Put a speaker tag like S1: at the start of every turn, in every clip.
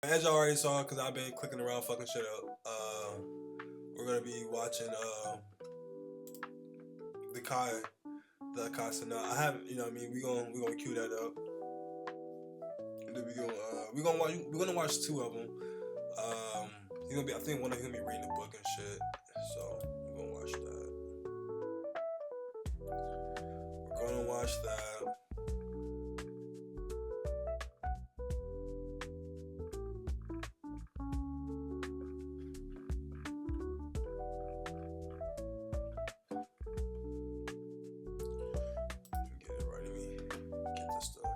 S1: As y'all already saw, because I've been clicking around fucking shit up, we're gonna be watching the Kai, the Kai Sana. I haven't, you know what I mean? We gonna cue that up. And then we're gonna watch two of them. Um, he's gonna be, I think one of them gonna be reading a book and shit. So we're gonna watch that. We're gonna watch that. Get it right. Let me get this stuff.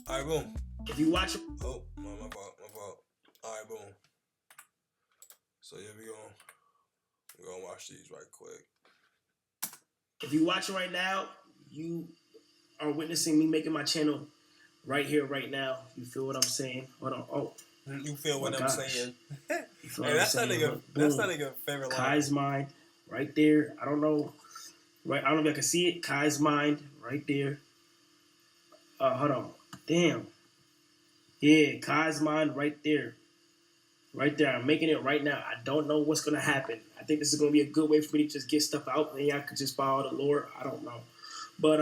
S1: Alright, boom.
S2: If you watch,
S1: Oh, my fault. Alright, boom. So yeah, we're gonna watch these right quick.
S2: if you watching right now, you are witnessing me making my channel right here, right now. You feel what I'm saying? Hold on. Oh,
S1: You feel what I'm
S2: gosh.
S1: saying?
S2: You feel
S1: Hey,
S2: what I'm
S1: that's not
S2: saying?
S1: nigga. That's not nigga favorite line.
S2: Kai's mind, right there. I don't know. Right, I don't know if I can see it. Kai's mind, right there. Hold on. Damn. Yeah, Kai's mind, right there. Right there. I'm making it right now. I don't know what's gonna happen. I think this is gonna be a good way for me to just get stuff out, and y'all could just follow the lore. I don't know, but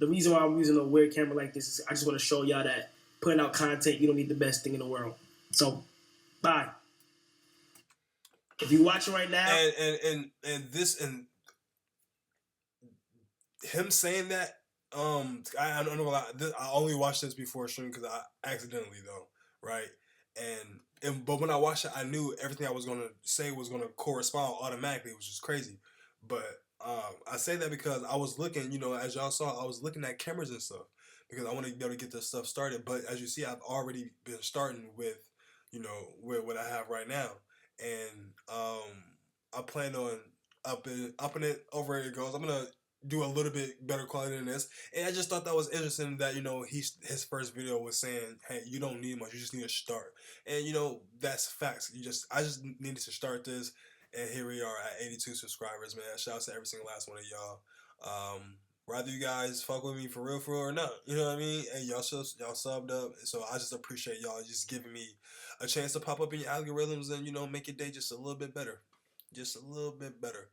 S2: the reason why I'm using a weird camera like this is I just want to show y'all that putting out content, you don't need the best thing in the world. So, bye. If you watching right now,
S1: and this and him saying that, I don't know a lot. I only watched this before stream because I accidentally though, right? But when I watched it, I knew everything I was gonna say was gonna correspond automatically, which is crazy. But I say that because I was looking, as y'all saw, I was looking at cameras and stuff because I want to be able to get this stuff started. But as you see, I've already been starting with, with what I have right now, and I plan on upping it over it goes. I'm gonna do a little bit better quality than this. And I just thought that was interesting that, his first video was saying, hey, you don't need much, you just need to start. And that's facts. I just needed to start this, and here we are at 82 subscribers, man. Shout out to every single last one of y'all. Whether you guys fuck with me for real or not, you know what I mean? And y'all subbed up, so I just appreciate y'all just giving me a chance to pop up in your algorithms and make your day just a little bit better, just a little bit better.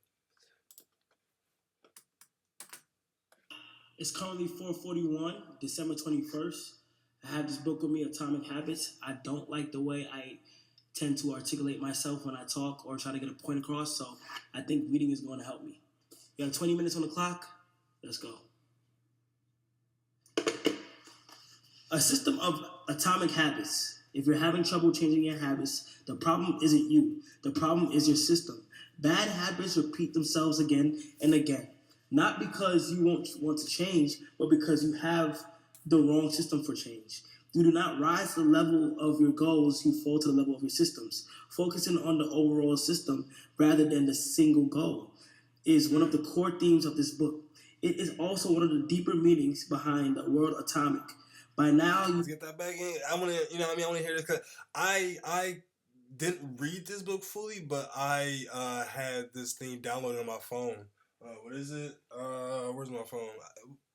S2: it's currently 4:41, December 21st. I have this book with me, Atomic Habits. I don't like the way I tend to articulate myself when I talk or try to get a point across, so I think reading is going to help me. You have 20 minutes on the clock. Let's go. A system of atomic habits. If you're having trouble changing your habits, the problem isn't you. The problem is your system. Bad habits repeat themselves again and again. Not because you won't want to change, but because you have the wrong system for change. You do not rise to the level of your goals, you fall to the level of your systems. Focusing on the overall system rather than the single goal is one of the core themes of this book. It is also one of the deeper meanings behind the word atomic. By now,
S1: Let's get that back in. I want to, I want to hear this because I didn't read this book fully, but I had this thing downloaded on my phone. What is it? Where's my phone?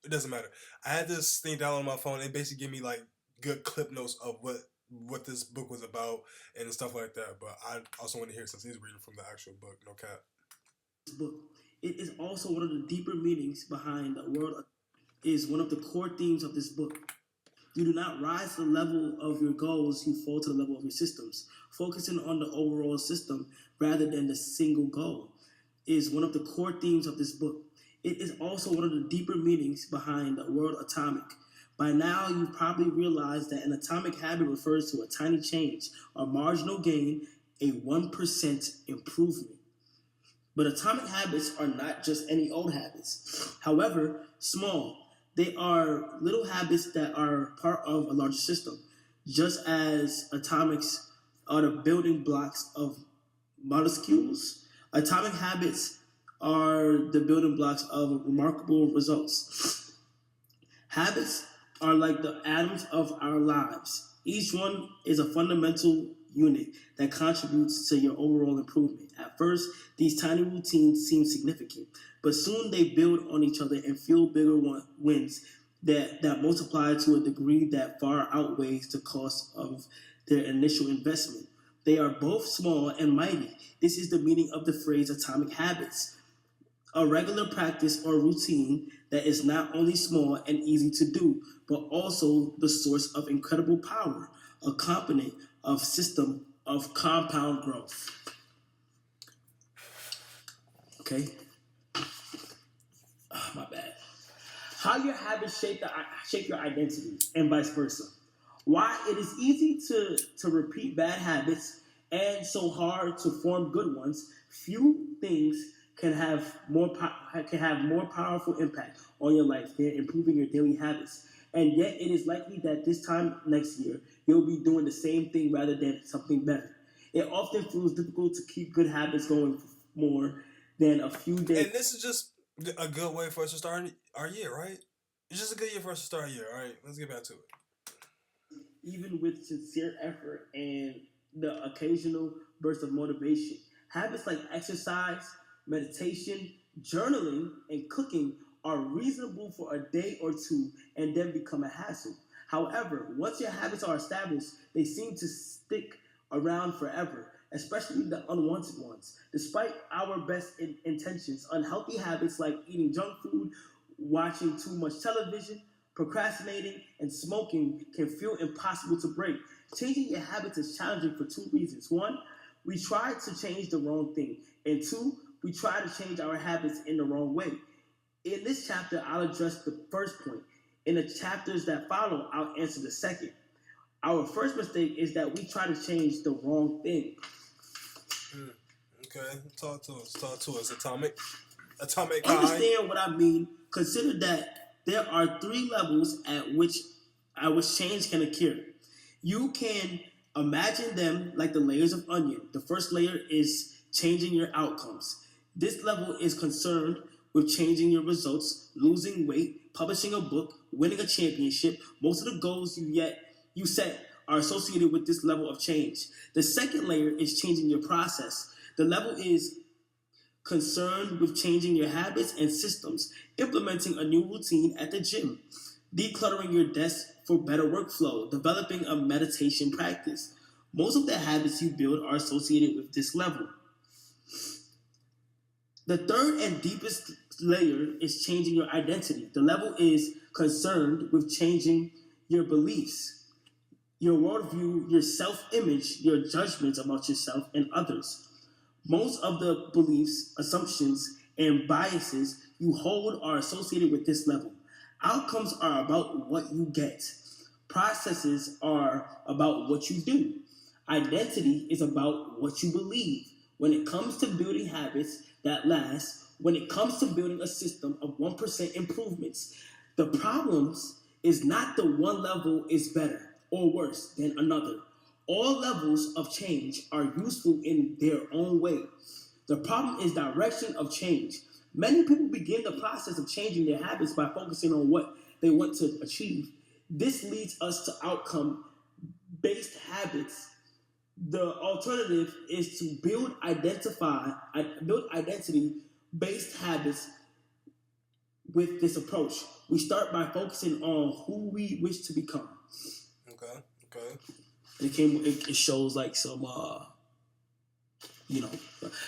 S1: It doesn't matter. I had this thing downloaded on my phone. It basically gave me like good clip notes of what this book was about and stuff like that. But I also want to hear since he's reading from the actual book. No cap.
S2: This book. It is also one of the deeper meanings behind the word. Is one of the core themes of this book. You do not rise to the level of your goals, you fall to the level of your systems. Focusing on the overall system rather than the single goal is one of the core themes of this book. It is also one of the deeper meanings behind the word atomic. By now, you've probably realized that an atomic habit refers to a tiny change, a marginal gain, a 1% improvement. But atomic habits are not just any old habits. However, small, they are little habits that are part of a larger system, just as atomics are the building blocks of molecules. Atomic habits are the building blocks of remarkable results. Habits are like the atoms of our lives. Each one is a fundamental unit that contributes to your overall improvement. At first, these tiny routines seem significant, but soon they build on each other and fuel bigger wins that multiply to a degree that far outweighs the cost of their initial investment. They are both small and mighty. This is the meaning of the phrase atomic habits, a regular practice or routine that is not only small and easy to do, but also the source of incredible power, a component of system of compound growth. Okay? Oh, my bad. How your habits shape your identity and vice versa. Why it is easy to repeat bad habits and so hard to form good ones. Few things can have more powerful impact on your life than improving your daily habits. And yet, it is likely that this time next year you'll be doing the same thing rather than something better. It often feels difficult to keep good habits going for more than a few days.
S1: And this is just a good way for us to start our year, right? It's just a good year for us to start a year. All right, let's get back to it.
S2: Even with sincere effort and the occasional burst of motivation. Habits like exercise, meditation, journaling, and cooking are reasonable for a day or two and then become a hassle. However, once your habits are established, they seem to stick around forever, especially the unwanted ones. Despite our best intentions, unhealthy habits like eating junk food, watching too much television, procrastinating, and smoking can feel impossible to break. Changing your habits is challenging for two reasons. One, we try to change the wrong thing. And two, we try to change our habits in the wrong way. In this chapter, I'll address the first point. In the chapters that follow, I'll answer the second. Our first mistake is that we try to change the wrong thing.
S1: Okay, talk to us. Talk to us. Atomic
S2: Understand what I mean. Consider that there are three levels at which change can occur. You can imagine them like the layers of onion. The first layer is changing your outcomes. This level is concerned with changing your results, losing weight, publishing a book, winning a championship. Most of the goals you set are associated with this level of change. The second layer is changing your process. The level is concerned with changing your habits and systems, implementing a new routine at the gym, decluttering your desk for better workflow, developing a meditation practice. Most of the habits you build are associated with this level. The third and deepest layer is changing your identity. The level is concerned with changing your beliefs, your worldview, your self-image, your judgments about yourself and others. Most of the beliefs, assumptions, and biases you hold are associated with this level. Outcomes are about what you get. Processes are about what you do. Identity is about what you believe. When it comes to building habits that last, when it comes to building a system of 1% improvements, the problems is not the one level is better or worse than another. All levels of change are useful in their own way. The problem is direction of change. Many people begin the process of changing their habits by focusing on what they want to achieve. This leads us to outcome-based habits. The alternative is to build identity-based habits with this approach. We start by focusing on who we wish to become.
S1: Okay.
S2: It shows like some,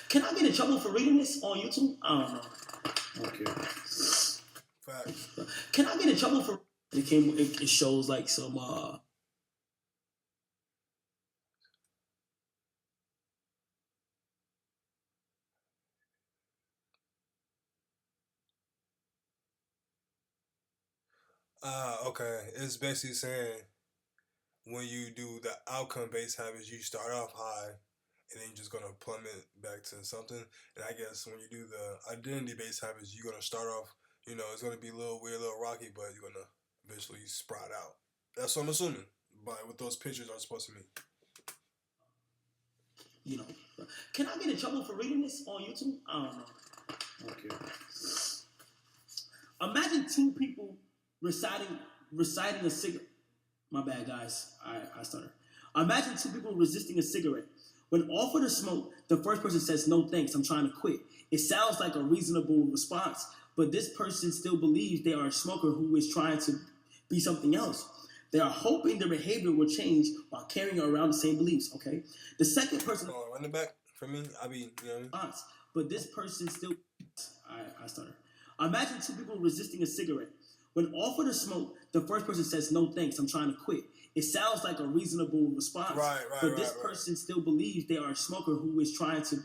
S2: Can I get in trouble for reading this on YouTube? I don't know. Okay.
S1: Facts.
S2: Can I get in trouble for? It shows like some,
S1: Okay. It's basically saying when you do the outcome based habits, you start off high and then you're just gonna plummet back to something. And I guess when you do the identity based habits, you're gonna start off, it's gonna be a little weird, a little rocky, but you're gonna eventually sprout out. That's what I'm assuming. But what those pictures are supposed to mean.
S2: Can I get in trouble for reading this on YouTube? I don't know. Okay. Imagine two people reciting a cigarette. My bad, guys. I started. Imagine two people resisting a cigarette. When offered a smoke, the first person says, "No thanks, I'm trying to quit." It sounds like a reasonable response, but this person still believes they are a smoker who is trying to be something else. They are hoping their behavior will change while carrying around the same beliefs, okay? The second person...
S1: Run it back for me.
S2: But this person still... I started. Imagine two people resisting a cigarette. When offered a smoke, the first person says, "No thanks, I'm trying to quit." It sounds like a reasonable response, but this person still believes they are a smoker who is trying to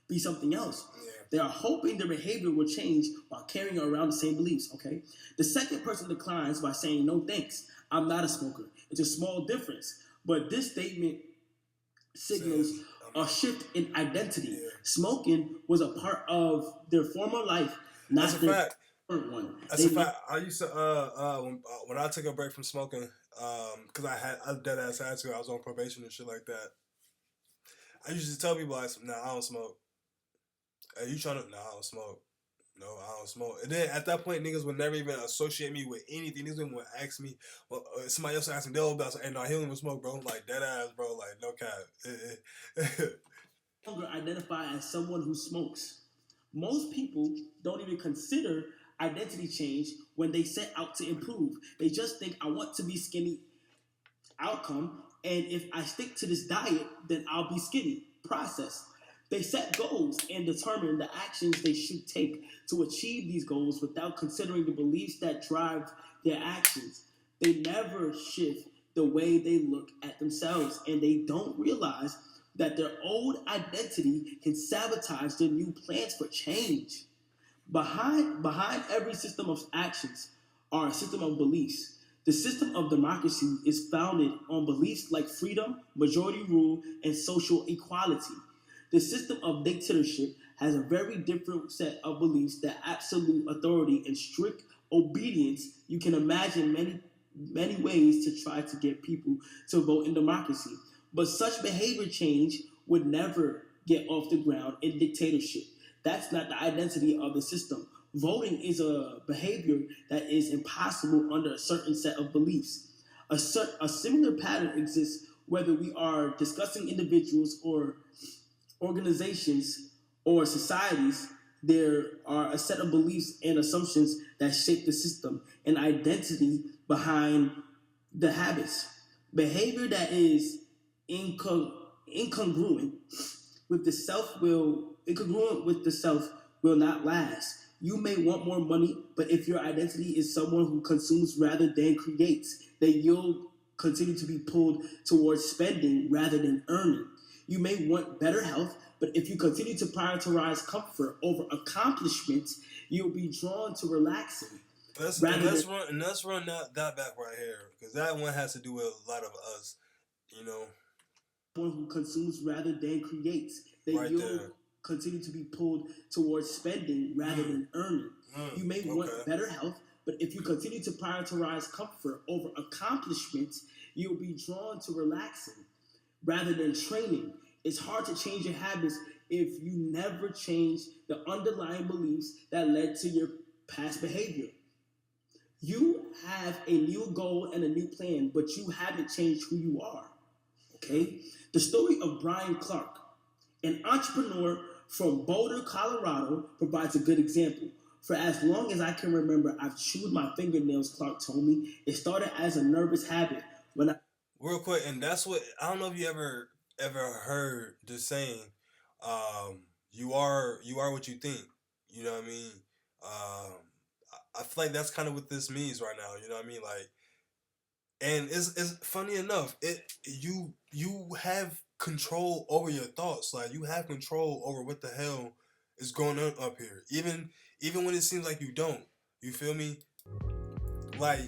S2: be something else.
S1: Yeah.
S2: They are hoping their behavior will change while carrying around the same beliefs, okay? The second person declines by saying, "No thanks, I'm not a smoker." It's a small difference, but this statement signals a shift in identity.
S1: Yeah.
S2: Smoking was a part of their former life, not
S1: That's a fact.
S2: One.
S1: That's a fact. I used to when I took a break from smoking, because I dead ass had to. I was on probation and shit like that. I used to tell people like, "Nah, I don't smoke." Hey, you trying to? Nah, I don't smoke. No, I don't smoke. And then at that point, niggas would never even associate me with anything. Niggas would ask me, well, somebody else would ask me, they'll be like, "Hey, no, he don't even smoke, bro." I'm like, dead ass, bro. Like, no cap.
S2: Longer identify as someone who smokes. Most people don't even consider identity change when they set out to improve. They just think, "I want to be skinny," outcome, and if I stick to this diet, then I'll be skinny. Process. They set goals and determine the actions they should take to achieve these goals without considering the beliefs that drive their actions. They never shift the way they look at themselves, and they don't realize that their old identity can sabotage their new plans for change. Behind every system of actions are a system of beliefs. The system of democracy is founded on beliefs like freedom, majority rule, and social equality. The system of dictatorship has a very different set of beliefs that absolute authority and strict obedience. You can imagine many ways to try to get people to vote in democracy. But such behavior change would never get off the ground in dictatorship. That's not the identity of the system. Voting is a behavior that is impossible under a certain set of beliefs. A similar pattern exists whether we are discussing individuals or organizations or societies. There are a set of beliefs and assumptions that shape the system and identity behind the habits. Behavior that is incongruent with the self will not last. You may want more money, but if your identity is someone who consumes rather than creates, then you'll continue to be pulled towards spending rather than earning. You may want better health, but if you continue to prioritize comfort over accomplishment, you'll be drawn to relaxing.
S1: Let's run that back right here, because that one has to do with a lot of us,
S2: One who consumes rather than creates, then
S1: right
S2: you'll
S1: there.
S2: Continue to be pulled towards spending rather than earning. You may want better health, but if you continue to prioritize comfort over accomplishment, you'll be drawn to relaxing rather than training. It's hard to change your habits if you never change the underlying beliefs that led to your past behavior. You have a new goal and a new plan, but you haven't changed who you are. Okay? The story of Brian Clark, an entrepreneur from Boulder, Colorado, provides a good example. For as long as I can remember, I've chewed my fingernails, Clark told me. It started as a nervous habit.
S1: Real quick, and that's what, I don't know if you ever heard the saying, you are what you think. You know what I mean? I feel like that's kind of what this means right now. You know what I mean? Like, and it's funny enough, you have control over your thoughts. Like, you have control over what the hell is going on up here. Even when it seems like you don't. You feel me? Like,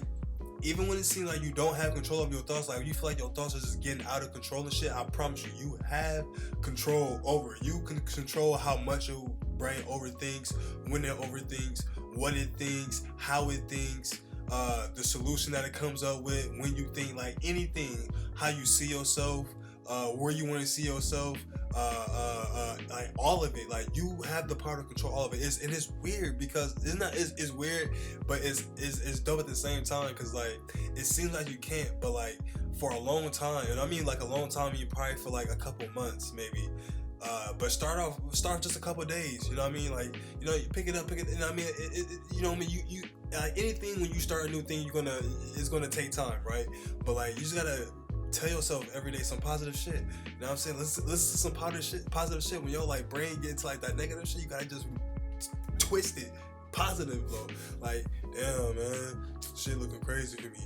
S1: even when it seems like you don't have control of your thoughts, like you feel like your thoughts are just getting out of control and shit, I promise you have control over it. You can control how much your brain overthinks, when it overthinks, what it thinks, how it thinks, the solution that it comes up with, when you think, like anything, how you see yourself, where you want to see yourself, like all of it. Like, you have the power to control all of it. And it's weird because it's weird, but it's dope at the same time, because like it seems like you can't, but like for a long time, and I mean like a long time, you probably for like a couple months maybe. But start just a couple days. You know what I mean? Like, you know, you pick it up. You know what I mean? You know what I mean? You like anything when you start a new thing, it's gonna take time, right? But like, you just gotta tell yourself every day some positive shit. You know what I'm saying? Listen to some positive shit. When your like brain gets like that negative shit, you gotta just twist it positive, bro. Like, damn, man, shit looking crazy for me.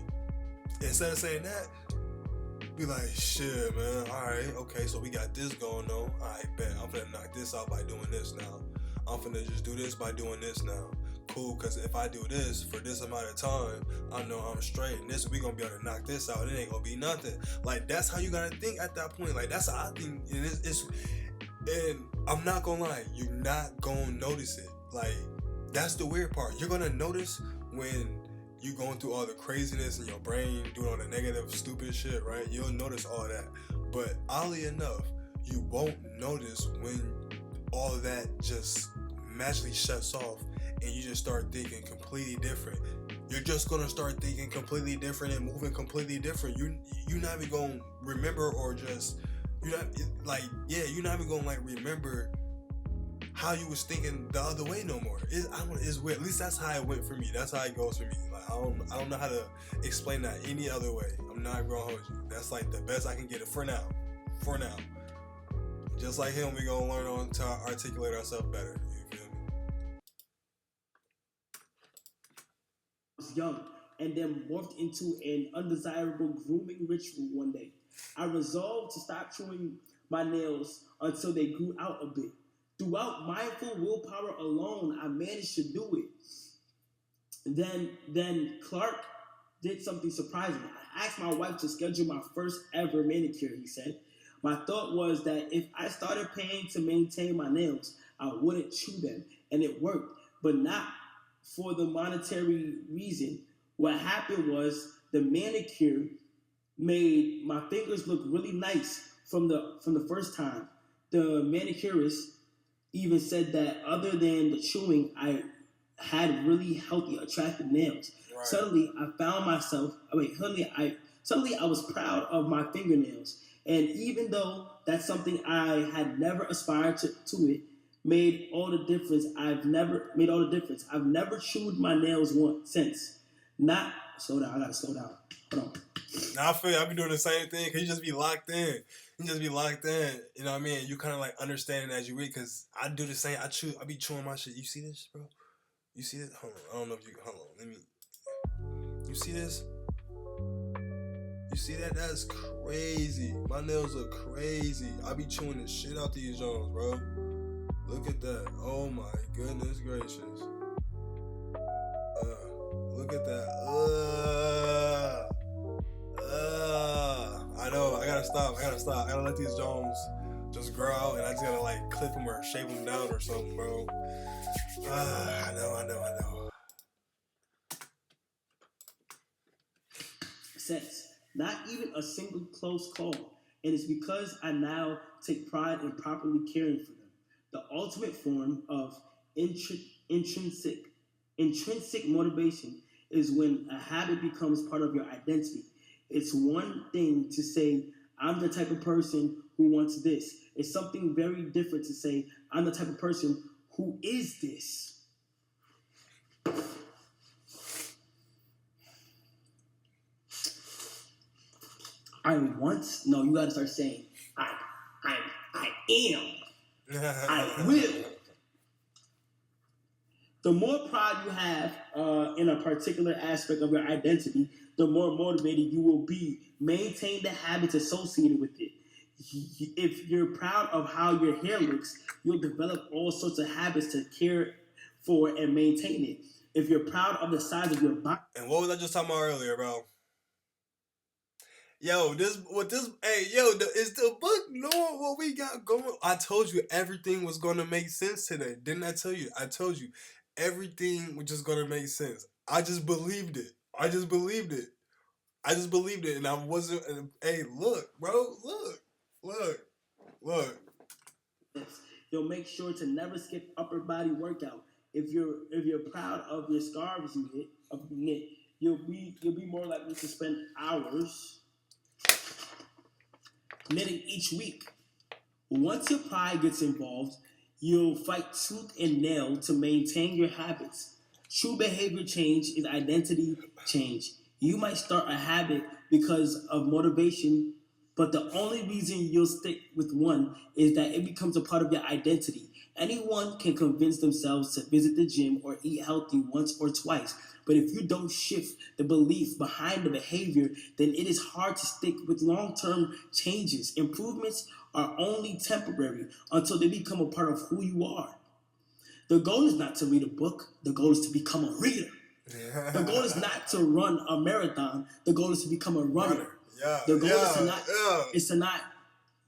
S1: Instead of saying that, be like, shit, man, alright, okay, so we got this going on. Alright, bet, I'm finna knock this out by doing this now. I'm finna just do this by doing this now. Cool, because if I do this for this amount of time, I know I'm straight, and we gonna be able to knock this out. It ain't gonna be nothing. Like, that's how you gotta think at that point. Like, that's how I think. And I'm not gonna lie, you're not gonna notice it. Like, that's the weird part. You're gonna notice when you going through all the craziness in your brain, doing all the negative, stupid shit, right? You'll notice all that. But oddly enough, you won't notice when all of that just magically shuts off and you just start thinking completely different. You're just gonna start thinking completely different and moving completely different. You're not even gonna remember, or just you're not even gonna like remember how you was thinking the other way no more. It's weird. At least that's how it went for me. That's how it goes for me. Like, I don't know how to explain that any other way. I'm not gonna hold you. That's like the best I can get it for now. For now. Just like him, we gonna learn on to articulate ourselves better. You feel me?
S2: I was young and then morphed into an undesirable grooming ritual one day. I resolved to stop chewing my nails until they grew out a bit. Throughout mindful willpower alone, I managed to do it. Then Clark did something surprising. I asked my wife to schedule my first ever manicure, he said. My thought was that if I started paying to maintain my nails, I wouldn't chew them. And it worked, but not for the monetary reason. What happened was the manicure made my fingers look really nice from the first time. The manicurist even said that other than the chewing, I had really healthy, attractive nails. Right. Suddenly, I was proud of my fingernails. And even though that's something I had never aspired to it, made all the difference. I've never chewed my nails once since. Slow down. I gotta slow down. Hold on.
S1: Now I feel I be doing the same thing, because you just be locked in. You know what I mean? You kind of like understand it as you read, because I do the same. I be chewing my shit. You see this, bro? You see this? Hold on. I don't know if you, hold on. You see this? You see that? That's crazy. My nails are crazy. I be chewing the shit out these Jones, bro. Look at that. Oh my goodness gracious. Look at that. I know. I gotta stop. I gotta let these Jones just grow out, and I just gotta like clip them or shape them down or something, bro. I know.
S2: Sense. Not even a single close call. And it's because I now take pride in properly caring for them. The ultimate form of intrinsic motivation is when a habit becomes part of your identity. It's one thing to say, I'm the type of person who wants this. It's something very different to say, I'm the type of person who is this. No, you gotta start saying, I am. I will. The more pride you have in a particular aspect of your identity, the more motivated you will be. Maintain the habits associated with it. If you're proud of how your hair looks, you'll develop all sorts of habits to care for and maintain it. If you're proud of the size of your body.
S1: And what was I just talking about earlier, bro? Is the book knowing what we got going? I told you everything was going to make sense today. Didn't I tell you? I told you everything was just going to make sense. I just believed it. And I wasn't. Hey, look, bro. Look.
S2: You'll make sure to never skip upper body workout. If you're proud of your scarves you knit, you'll be more likely to spend hours knitting each week. Once your pride gets involved, you'll fight tooth and nail to maintain your habits. True behavior change is identity change. You might start a habit because of motivation, but the only reason you'll stick with one is that it becomes a part of your identity. Anyone can convince themselves to visit the gym or eat healthy once or twice, but if you don't shift the belief behind the behavior, then it is hard to stick with long term changes. Improvements are only temporary until they become a part of who you are. The goal is not to read a book, the goal is to become a reader. The goal is not to run a marathon, the goal is to become a runner. The goal is to not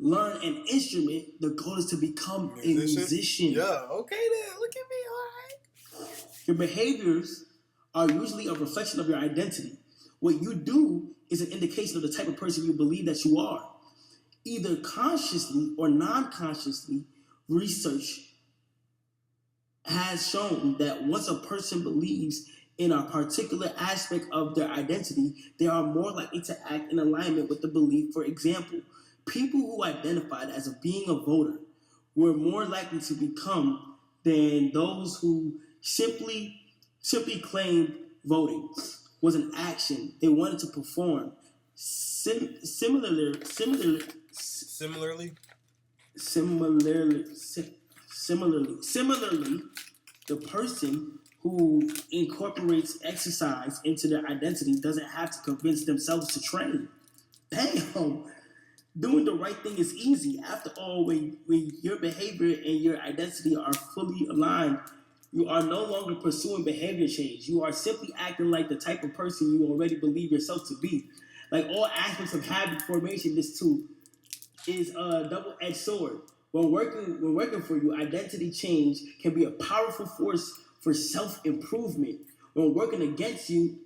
S2: learn an instrument, the goal is to become a musician.
S1: Yeah, okay then. Look at me, all right.
S2: Your behaviors are usually a reflection of your identity. What you do is an indication of the type of person you believe that you are. Either consciously or non-consciously, research has shown that once a person believes in a particular aspect of their identity, they are more likely to act in alignment with the belief. For example, people who identified as being a voter were more likely to become than those who simply claimed voting was an action they wanted to perform. Similarly, the person who incorporates exercise into their identity doesn't have to convince themselves to train. Damn, doing the right thing is easy. After all, when your behavior and your identity are fully aligned, you are no longer pursuing behavior change. You are simply acting like the type of person you already believe yourself to be. Like all aspects of habit formation, this too is a double-edged sword. When working for you, identity change can be a powerful force for self-improvement. When working against you,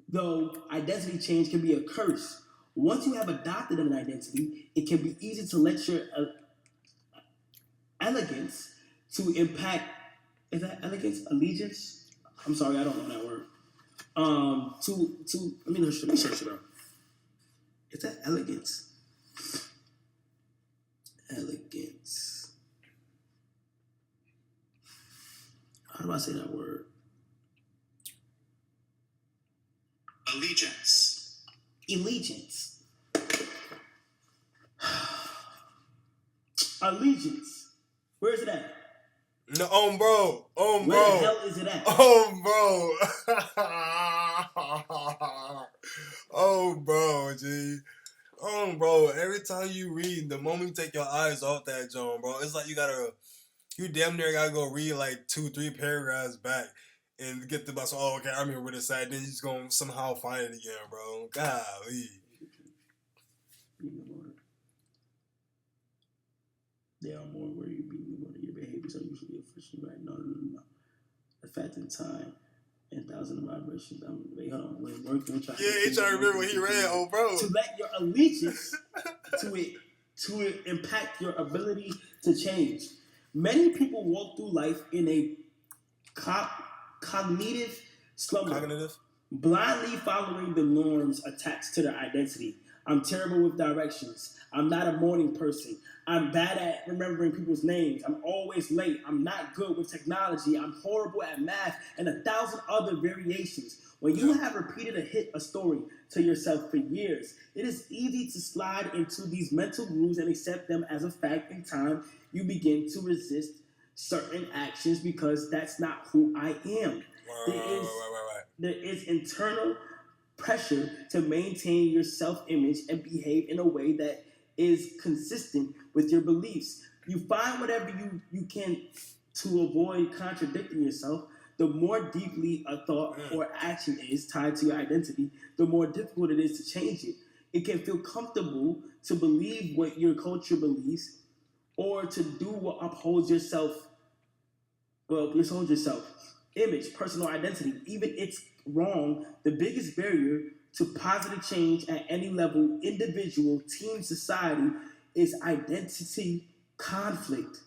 S2: though, identity change can be a curse. Once you have adopted an identity, it can be easy to let your elegance to impact. Is that elegance? Allegiance? I'm sorry, I don't know that word. Let me search it up. Is that elegance? Elegance. How do I say that word?
S3: Allegiance.
S2: Allegiance. Allegiance. Where is it at?
S1: No, bro.
S2: Where the hell is it at?
S1: Bro, G. Bro, every time you read, the moment you take your eyes off that, John, bro, it's like you damn near gotta go read like 2-3 paragraphs back and get the bus. Oh, okay, I remember what it said. Then you're just gonna somehow find it again, bro. Golly.
S2: There are more where you be your behaviors are usually efficient, right? No. The fact in time and thousand vibrations. Wait, hold on. Wait, working.
S1: He trying to remember what he read, bro.
S2: To let your allegiance to impact your ability to change. Many people walk through life in a cognitive slumber, blindly following the norms attached to their identity. I'm terrible with directions. I'm not a morning person. I'm bad at remembering people's names. I'm always late. I'm not good with technology. I'm horrible at math and 1,000 other variations. When you have repeated a story to yourself for years, it is easy to slide into these mental grooves and accept them as a fact. In time, you begin to resist certain actions because that's not who I am. There is internal pressure to maintain your self-image and behave in a way that is consistent with your beliefs. You find whatever you can to avoid contradicting yourself. The more deeply a thought or action is tied to your identity, the more difficult it is to change it. It can feel comfortable to believe what your culture believes or to do what upholds your image, personal identity. Even it's wrong, the biggest barrier to positive change at any level, individual, team, society, is identity conflict.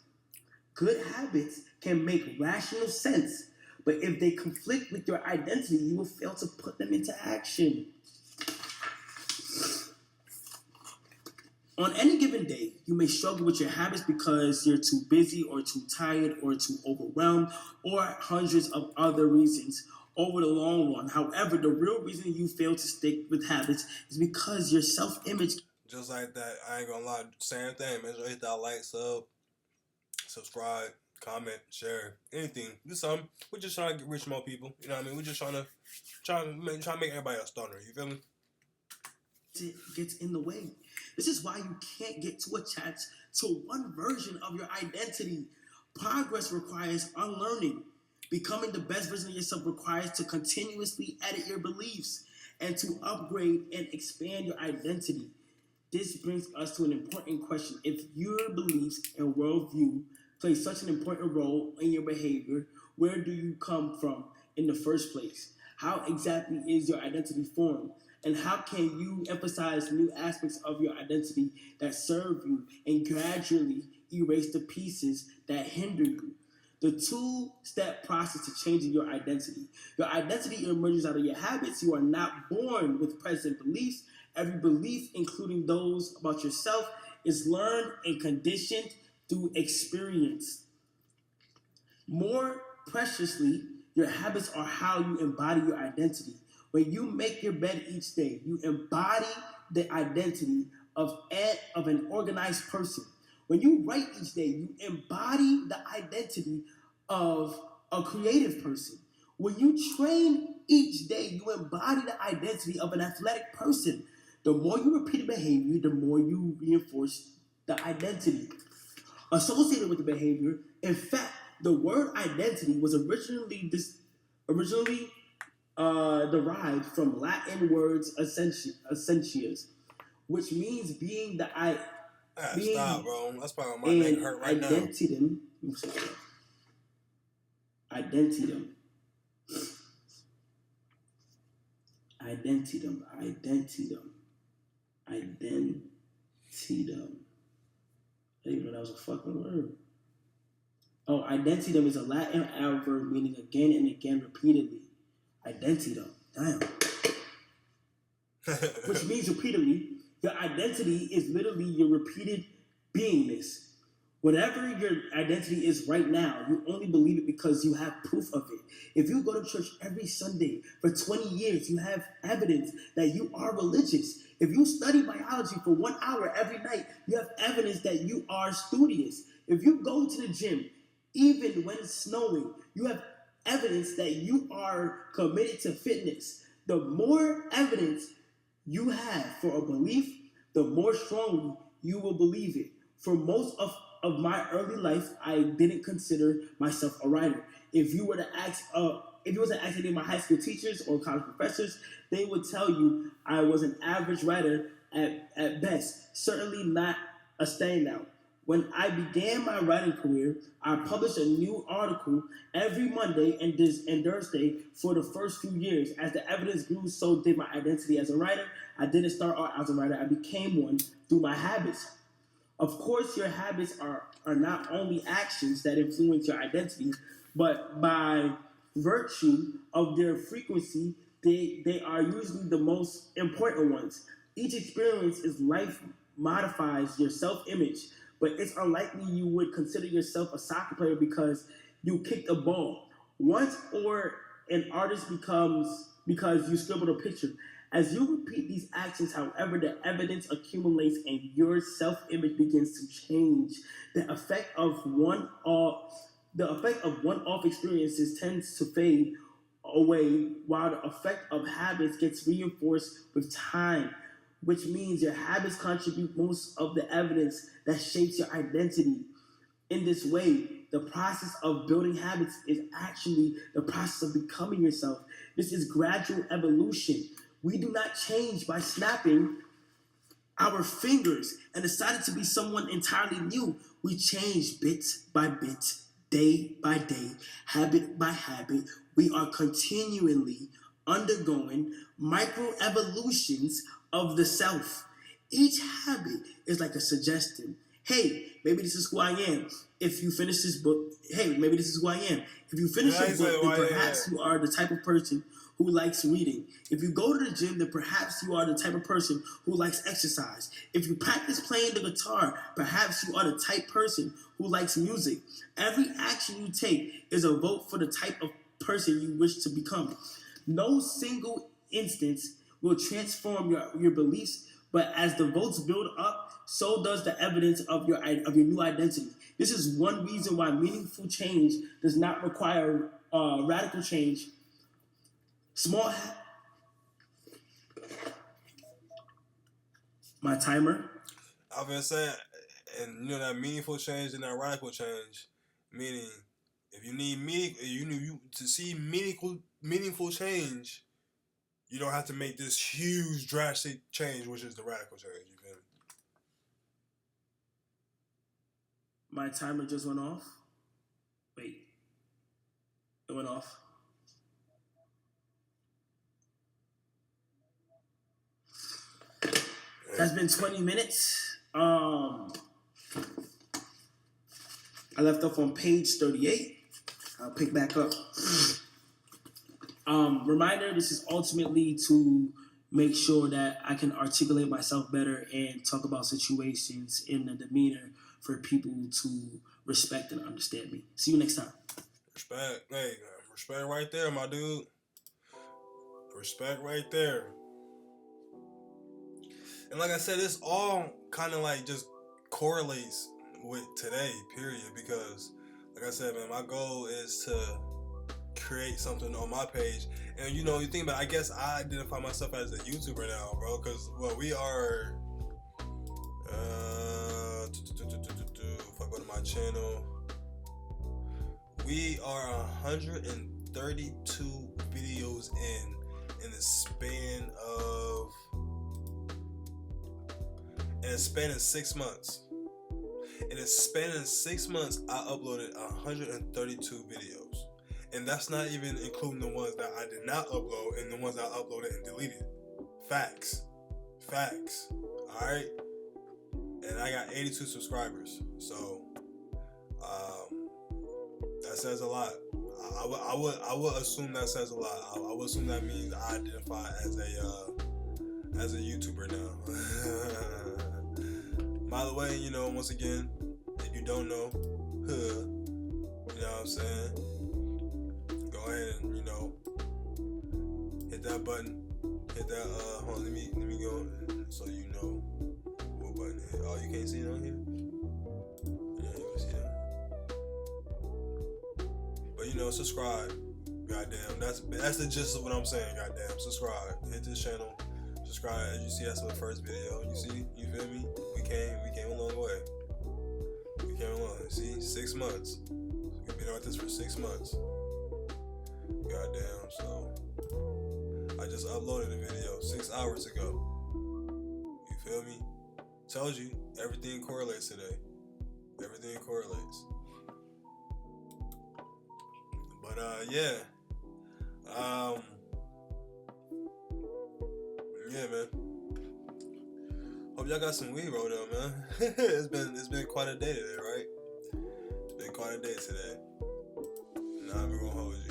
S2: Good habits can make rational sense, but if they conflict with your identity, you will fail to put them into action. On any given day, you may struggle with your habits because you're too busy or too tired or too overwhelmed or hundreds of other reasons over the long run. However, the real reason you fail to stick with habits is because your self-image.
S1: Just like that, I ain't gonna lie. Same thing. Make sure you hit that like, subscribe, comment, share, anything. Do something. We're just trying to reach more people. You know what I mean? We're just trying to make everybody a stunner. You feel me?
S2: It gets in the way. This is why you can't get too attached to one version of your identity. Progress requires unlearning. Becoming the best version of yourself requires to continuously edit your beliefs and to upgrade and expand your identity. This brings us to an important question. If your beliefs and worldview play such an important role in your behavior, where do you come from in the first place? How exactly is your identity formed? And how can you emphasize new aspects of your identity that serve you and gradually erase the pieces that hinder you? The two-step process to changing your identity. Your identity emerges out of your habits. You are not born with present beliefs. Every belief, including those about yourself, is learned and conditioned through experience. More preciously, your habits are how you embody your identity. When you make your bed each day, you embody the identity of an organized person. When you write each day, you embody the identity of a creative person. When you train each day, you embody the identity of an athletic person. The more you repeat a behavior, the more you reinforce the identity associated with the behavior. In fact, the word identity was originally derived from Latin words essentias, which means being the
S1: Stop, bro. That's probably my neck hurt right now.
S2: Identitum. I didn't even know that was a fucking word. Oh, identitum is a Latin adverb meaning again and again repeatedly. Identitum. Damn. Which means repeatedly, your identity is literally your repeated beingness. Whatever your identity is right now, you only believe it because you have proof of it. If you go to church every Sunday for 20 years, you have evidence that you are religious. If you study biology for 1 hour every night, you have evidence that you are studious. If you go to the gym, even when it's snowing, you have evidence that you are committed to fitness. The more evidence you have for a belief, the more strongly you will believe it. For most of my early life, I didn't consider myself a writer. If you were to ask any of my high school teachers or college professors, they would tell you I was an average writer at best, certainly not a standout. When I began my writing career, I published a new article every Monday and Thursday for the first few years. As the evidence grew, so did my identity as a writer. I didn't start out as a writer. I became one through my habits. Of course, your habits are not only actions that influence your identity, but by virtue of their frequency, they are usually the most important ones. Each experience in life modifies your self-image, but it's unlikely you would consider yourself a soccer player because you kicked a ball. Once or an artist because you scribbled a picture. As you repeat these actions, however, the evidence accumulates and your self-image begins to change. The effect of one-off experiences tends to fade away, while the effect of habits gets reinforced with time, which means your habits contribute most of the evidence that shapes your identity. In this way, the process of building habits is actually the process of becoming yourself. This is gradual evolution. We do not change by snapping our fingers and deciding to be someone entirely new. We change bit by bit, day by day, habit by habit. We are continually undergoing micro-evolutions of the self. Each habit is like a suggestion, Hey, maybe this is who I am. If you finish this book, hey, maybe this is who I am. If you finish the book, then perhaps you are the type of person who likes reading. If you go to the gym, then perhaps you are the type of person who likes exercise. If you practice playing the guitar, perhaps you are the type person who likes music. Every action you take is a vote for the type of person you wish to become. No single instance will transform your beliefs, but as the votes build up, so does the evidence of your new identity. This is one reason why meaningful change does not require radical change. My timer.
S1: I've been saying, and you know that meaningful change and that radical change, meaning if you need to see meaningful change, you don't have to make this huge drastic change, which is the radical change. You feel me?
S2: My timer just went off. Wait, it went off. That's been 20 minutes. I left off on page 38. I'll pick back up. Reminder, this is ultimately to make sure that I can articulate myself better and talk about situations in a demeanor for people to respect and understand me. See you next time.
S1: Respect. Hey, respect right there, my dude. Respect right there. And like I said, it's all kind of like just correlates with today, period. Because, like I said, man, my goal is to create something on my page. And you know, you think about it, I guess I identify myself as a YouTuber now, bro. Because, well, we are, if I go to my channel, we are 132 videos in the span of, and it's spanning 6 months. In a span of 6 months, I uploaded 132 videos. And that's not even including the ones that I did not upload and the ones I uploaded and deleted. Facts. Alright? And I got 82 subscribers. So, that says a lot. I would assume that says a lot. I would assume that means I identify as a YouTuber now. By the way, you know, once again, if you don't know, you know what I'm saying? Go ahead and, you know, hit that button. Hit that, hold on, let me go so you know what button hit. Oh, you can't see it on here? Yeah, you can see that. But, you know, subscribe. Goddamn, that's the gist of what I'm saying. Goddamn, subscribe. Hit this channel. Subscribe. As you see, that's the first video. You see, you feel me? We came a long way. We came a long. See, 6 months. We've been at this for 6 months. Goddamn. So I just uploaded a video 6 hours ago. You feel me? Told you everything correlates today. Everything correlates. But yeah. Yeah, man. Hope y'all got some weed rolled up, man. It's been quite a day today, right? It's been quite a day today. Nah, I'm gonna hold you.